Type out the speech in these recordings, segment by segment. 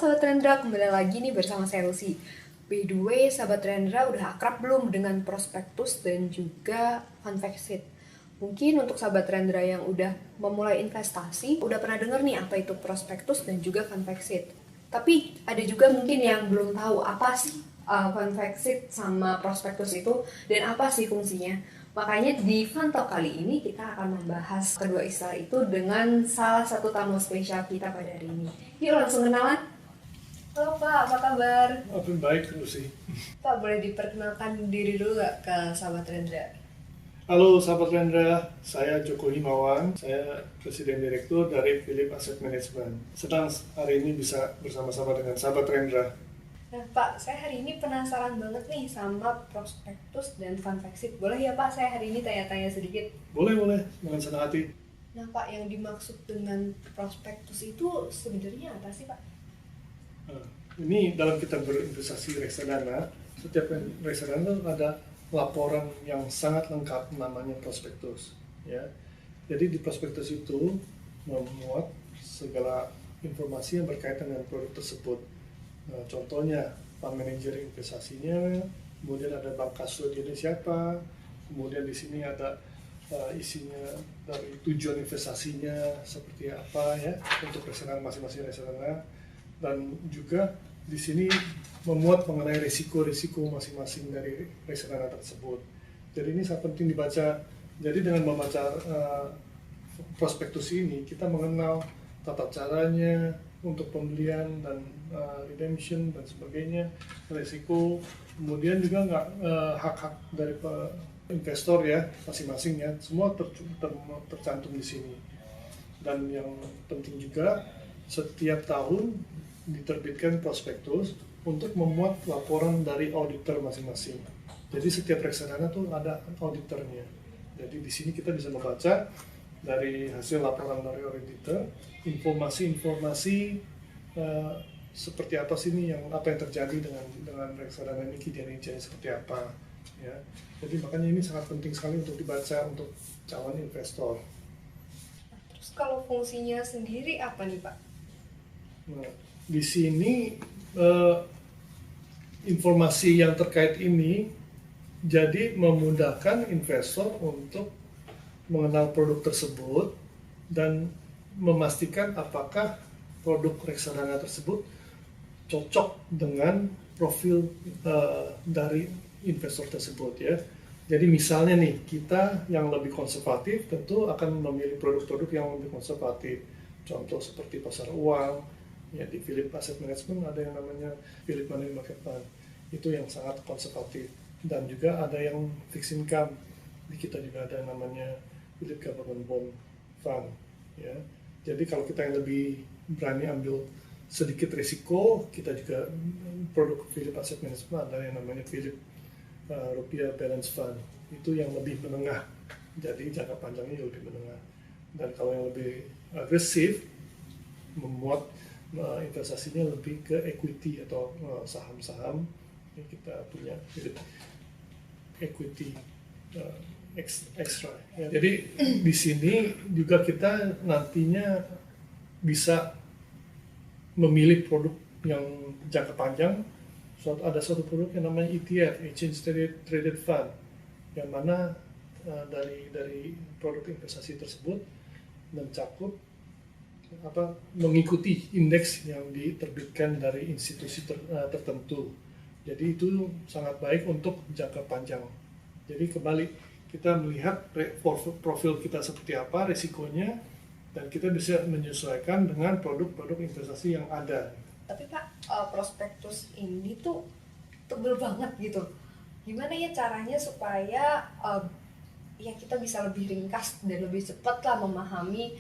Sahabat Rendra, kembali lagi nih bersama saya Lucy. By the way, Sahabat Rendra udah akrab belum dengan prospektus dan juga fund fact sheet? Mungkin untuk Sahabat Rendra yang udah memulai investasi, udah pernah denger nih apa itu prospektus dan juga fund fact sheet. Tapi ada juga mungkin yang belum tahu apa sih fund fact sheet sama prospektus itu dan apa sih fungsinya. Makanya di Fun Talk kali ini kita akan membahas kedua istilah itu dengan salah satu tamu spesial kita pada hari ini. Yuk langsung kenalan. Halo Pak, apa kabar? Baik, Lucy. Pak, boleh diperkenalkan diri dulu nggak ke sahabat Rendra? Halo sahabat Rendra, saya Joko Himawan, saya Presiden Direktur dari Philip Asset Management. Senang hari ini bisa bersama-sama dengan sahabat Rendra. Nah Pak, saya hari ini penasaran banget nih sama prospektus dan fund fact sheet. Boleh ya Pak, saya hari ini tanya-tanya sedikit? Boleh, dengan senang hati. Nah Pak, yang dimaksud dengan prospektus itu sebenarnya apa sih Pak? Ini dalam kita berinvestasi reksadana, setiap reksadana ada laporan yang sangat lengkap namanya prospektus. Ya. Jadi di prospektus itu memuat segala informasi yang berkaitan dengan produk tersebut. Contohnya fund manager investasinya, kemudian ada bank kustodiannya siapa, kemudian di sini ada isinya dari tujuan investasinya seperti apa ya untuk reksadana masing-masing reksadana, dan juga di sini memuat mengenai risiko-risiko masing-masing dari reksadana tersebut. Jadi ini sangat penting dibaca. Jadi dengan membaca prospektus ini kita mengenal tata caranya untuk pembelian dan redemption dan sebagainya, risiko, kemudian juga hak-hak dari investor ya masing-masing ya, semua tercantum di sini. Dan yang penting juga setiap tahun diterbitkan prospektus untuk memuat laporan dari auditor masing-masing. Jadi setiap reksadana tuh ada auditornya. Jadi di sini kita bisa membaca dari hasil laporan dari auditor, informasi-informasi seperti apa sih nih apa yang terjadi dengan reksadana ini, kinerjanya seperti apa ya. Jadi makanya ini sangat penting sekali untuk dibaca untuk calon investor. Terus kalau fungsinya sendiri apa nih Pak? Nah, di sini informasi yang terkait ini jadi memudahkan investor untuk mengenal produk tersebut dan memastikan apakah produk reksadana tersebut cocok dengan profil dari investor tersebut ya. Jadi misalnya nih, kita yang lebih konservatif tentu akan memilih produk-produk yang lebih konservatif. Contoh seperti pasar uang, ya di Philip Asset Management ada yang namanya Philip Money Market Fund. Itu yang sangat konservatif. Dan juga ada yang fixed income. Di kita juga ada yang namanya Philip Government Bond Fund. Ya. Jadi kalau kita yang lebih berani ambil sedikit risiko, kita juga produk Philip Asset Management ada yang namanya Philip Rupiah Balance Fund. Itu yang lebih menengah. Jadi jangka panjangnya lebih menengah. Dan kalau yang lebih agresif, memuat investasinya lebih ke equity atau saham-saham yang kita punya equity extra. Ya. Jadi di sini juga kita nantinya bisa memilih produk yang jangka panjang. Ada suatu produk yang namanya ETF, Exchange Traded Fund, yang mana dari produk investasi tersebut mencakup mengikuti indeks yang diterbitkan dari institusi tertentu. Jadi itu sangat baik untuk jangka panjang. Jadi kembali kita melihat profil kita seperti apa, risikonya, dan kita bisa menyesuaikan dengan produk-produk investasi yang ada. Tapi Pak, prospektus ini tuh tebel banget gitu. Gimana ya caranya supaya ya kita bisa lebih ringkas dan lebih cepat lah memahami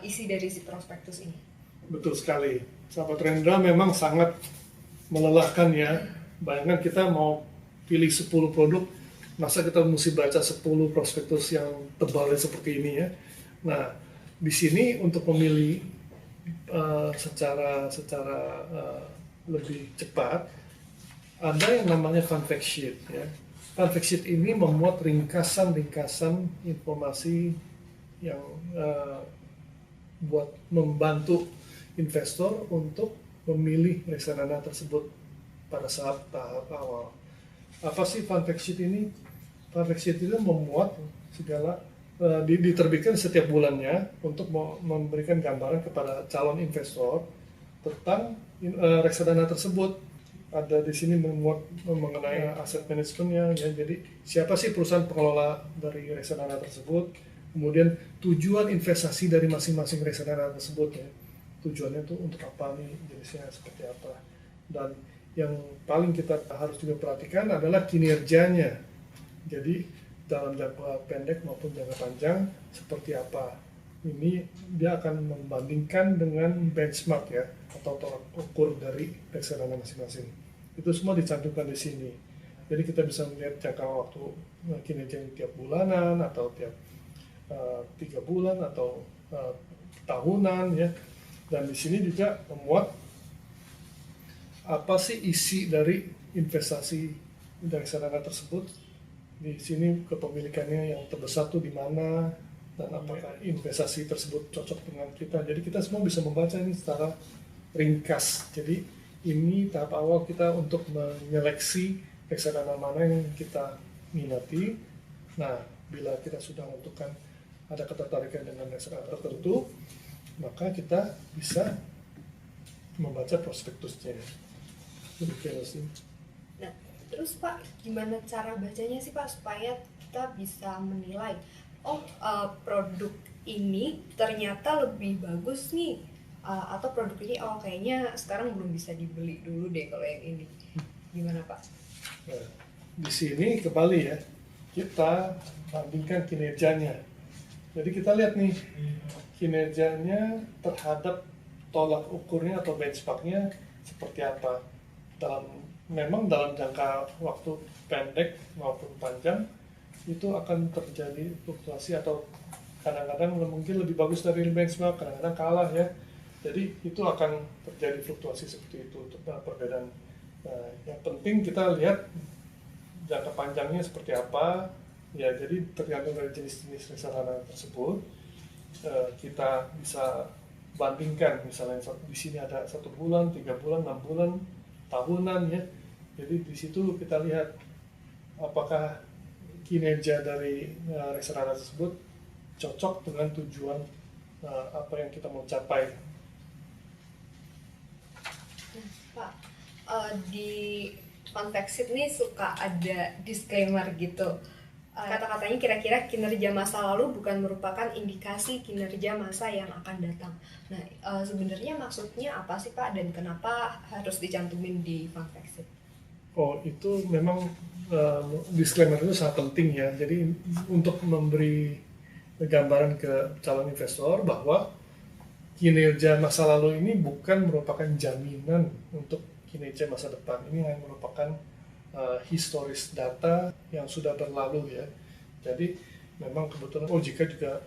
isi dari si prospektus ini? Betul sekali. Sahabat Rendra memang sangat melelahkan ya. Bayangkan kita mau pilih 10 produk, masa kita mesti baca 10 prospektus yang tebalnya seperti ini ya. Nah, di sini untuk memilih secara lebih cepat ada yang namanya fund fact sheet ya. Fund fact sheet ini memuat ringkasan informasi yang buat membantu investor untuk memilih reksadana tersebut pada saat tahap awal. Apa sih fund fact sheet ini? Fund fact sheet itu memuat segala diterbitkan setiap bulannya untuk memberikan gambaran kepada calon investor tentang reksadana tersebut. Ada di sini memuat mengenai aset manajemennya, ya. Jadi siapa sih perusahaan pengelola dari reksadana tersebut, kemudian tujuan investasi dari masing-masing reksadana tersebut, ya. Tujuannya itu untuk apa nih, jenisnya seperti apa, dan yang paling kita harus juga perhatikan adalah kinerjanya. Jadi dalam jangka pendek maupun jangka panjang seperti apa. Ini dia akan membandingkan dengan benchmark, ya, atau tolak ukur dari reksadana masing-masing. Itu semua dicantumkan di sini. Jadi kita bisa melihat jangka waktu kinerja tiap bulanan atau tiap 3 bulan atau tahunan, ya. Dan di sini juga memuat apa sih isi dari investasi dari reksadana tersebut. Di sini kepemilikannya yang terbesar tuh di mana, dan apakah investasi tersebut cocok dengan kita. Jadi kita semua bisa membaca ini secara ringkas. Jadi ini tahap awal kita untuk menyeleksi reksadana mana yang kita minati. Nah, bila kita sudah menentukan ada ketertarikan dengan reksadana tertentu, maka kita bisa membaca prospektusnya. Demikian sih. Nah, terus Pak, gimana cara bacanya sih Pak supaya kita bisa menilai, produk ini ternyata lebih bagus nih, atau produk ini kayaknya sekarang belum bisa dibeli dulu deh kalau yang ini. Gimana Pak? Nah, di sini kembali, ya, kita bandingkan kinerjanya. Jadi kita lihat nih kinerjanya terhadap tolak ukurnya atau benchmarknya seperti apa. Memang dalam jangka waktu pendek maupun panjang itu akan terjadi fluktuasi, atau kadang-kadang mungkin lebih bagus dari benchmark, kadang-kadang kalah, ya. Jadi itu akan terjadi fluktuasi seperti itu, perbedaan. Nah, yang penting kita lihat jangka panjangnya seperti apa, ya. Jadi tergantung dari jenis-jenis reksadana tersebut, kita bisa bandingkan. Misalnya di sini ada 1 bulan, 3 bulan, 6 bulan, tahunan, ya. Jadi di situ kita lihat apakah kinerja dari reksadana tersebut cocok dengan tujuan apa yang kita mau capai. Nah, Pak, di fund fact sheet nih suka ada disclaimer gitu. Kata-katanya kira-kira kinerja masa lalu bukan merupakan indikasi kinerja masa yang akan datang. Nah, sebenarnya maksudnya apa sih Pak, dan kenapa harus dicantumin di fund fact sheet? Oh, itu memang disclaimer itu sangat penting, ya. Jadi untuk memberi gambaran ke calon investor bahwa kinerja masa lalu ini bukan merupakan jaminan untuk kinerja masa depan. Ini hanya merupakan historis data yang sudah berlalu, ya. Jadi memang kebetulan OJK juga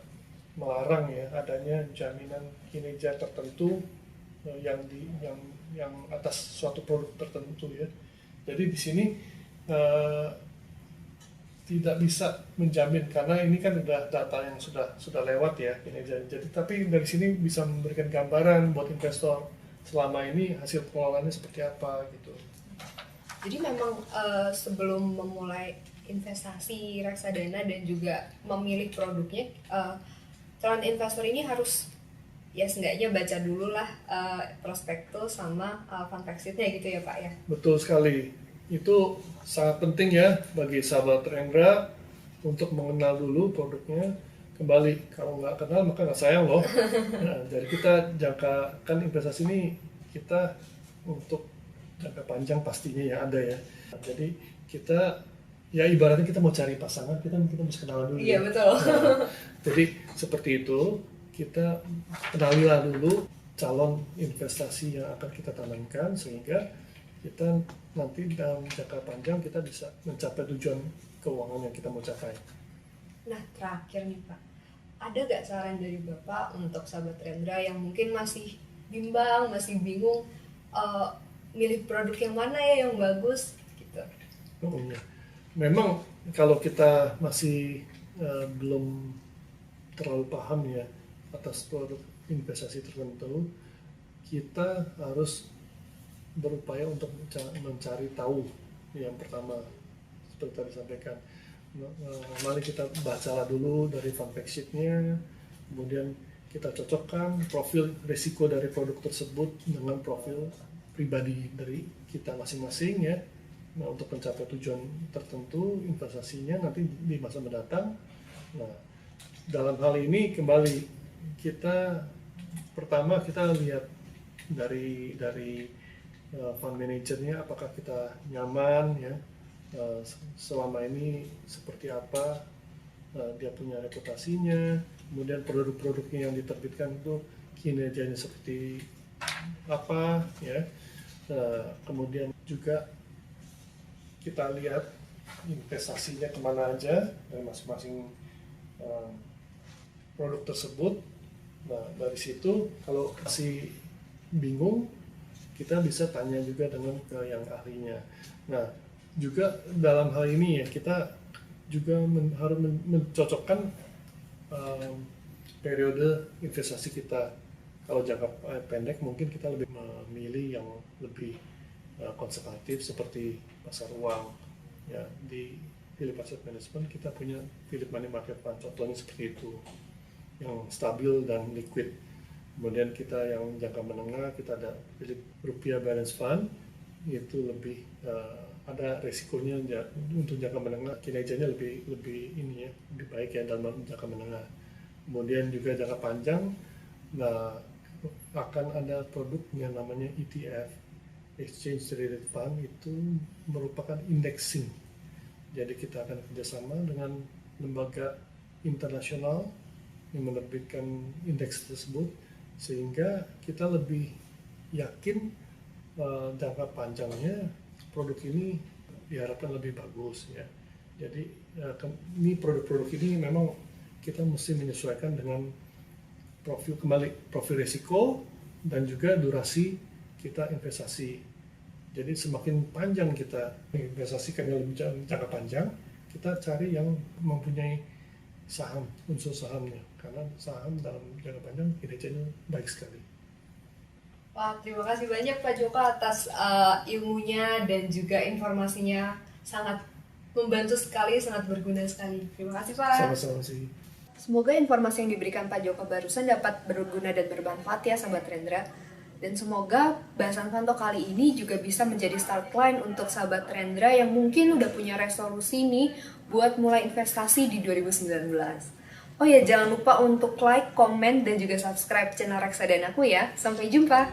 melarang, ya, adanya jaminan kinerja tertentu yang atas suatu produk tertentu, ya. Jadi di sini tidak bisa menjamin, karena ini kan udah data yang sudah lewat, ya, kinerja. Jadi tapi dari sini bisa memberikan gambaran buat investor selama ini hasil pengelolaannya seperti apa, gitu. Jadi memang sebelum memulai investasi reksadana dan juga memilih produknya, calon investor ini harus, ya, seenggaknya baca dulu lah prospektus sama fund fact sheet-nya gitu ya Pak, ya. Betul sekali. Itu sangat penting, ya, bagi sahabat Rendra untuk mengenal dulu produknya. Kembali, kalau nggak kenal maka nggak sayang loh. Nah, jadi kita jangkakan investasi ini kita untuk jangka panjang pastinya, ya, ada, ya. Nah, jadi kita, ya, ibaratnya kita mau cari pasangan, kita mesti kenal dulu. Iya, ya. betul. Nah, jadi seperti itu, kita kenalilah dulu calon investasi yang akan kita tanamkan, sehingga kita nanti dalam jangka panjang kita bisa mencapai tujuan keuangan yang kita mau capai. Nah, terakhir nih Pak, ada gak saran dari Bapak untuk sahabat Rendra yang mungkin masih bimbang, masih bingung milih produk yang mana ya yang bagus gitu? Oh, iya. Memang kalau kita masih belum terlalu paham, ya, atas produk investasi tertentu, kita harus berupaya untuk mencari tahu yang pertama seperti tadi sampaikan. Mari kita bacalah dulu dari fun fact sheet-nya, kemudian kita cocokkan profil risiko dari produk tersebut dengan profil pribadi dari kita masing-masing ya. Nah, untuk mencapai tujuan tertentu investasinya nanti di masa mendatang. Nah, dalam hal ini kembali kita pertama kita lihat dari fund manajernya apakah kita nyaman ya, selama ini seperti apa dia punya reputasinya, kemudian produk-produknya yang diterbitkan itu kinerjanya seperti apa ya. Kemudian juga kita lihat investasinya kemana aja dari masing-masing produk tersebut. Nah, dari situ kalau masih bingung kita bisa tanya juga dengan yang ahlinya. Nah, juga dalam hal ini ya kita juga harus mencocokkan periode investasi kita. Kalau jangka pendek mungkin kita lebih memilih yang lebih konservatif seperti pasar uang. Ya, di Philip Asset Management kita punya Philip Money Market Fund, contohnya seperti itu, yang stabil dan liquid. Kemudian kita yang jangka menengah kita ada Philip Rupiah Balance Fund, itu lebih ada resikonya untuk jangka menengah, kinerjanya lebih ini ya, lebih baik ya dalam jangka menengah. Kemudian juga jangka panjang, nah akan ada produk yang namanya ETF, Exchange Traded Fund, itu merupakan indexing. Jadi kita akan kerjasama dengan lembaga internasional yang menerbitkan indeks tersebut, sehingga kita lebih yakin jangka panjangnya produk ini diharapkan lebih bagus ya. Jadi ini produk-produk ini memang kita mesti menyesuaikan dengan profil risiko dan juga durasi kita investasi. Jadi semakin panjang kita investasikan yang lebih jangka panjang, kita cari yang mempunyai saham, unsur sahamnya, karena saham dalam jangka panjang kinerjanya baik sekali. Wah, terima kasih banyak Pak Joko atas ilmunya dan juga informasinya, sangat membantu sekali, sangat berguna sekali. Terima kasih Pak. Sama-sama sih. Semoga informasi yang diberikan Pak Joko barusan dapat berguna dan bermanfaat ya Sahabat Rendra. Dan semoga bahasan Fanto kali ini juga bisa menjadi start line untuk Sahabat Rendra yang mungkin udah punya resolusi nih buat mulai investasi di 2019. Oh ya, jangan lupa untuk like, komen, dan juga subscribe channel Reksadanaku ya. Sampai jumpa!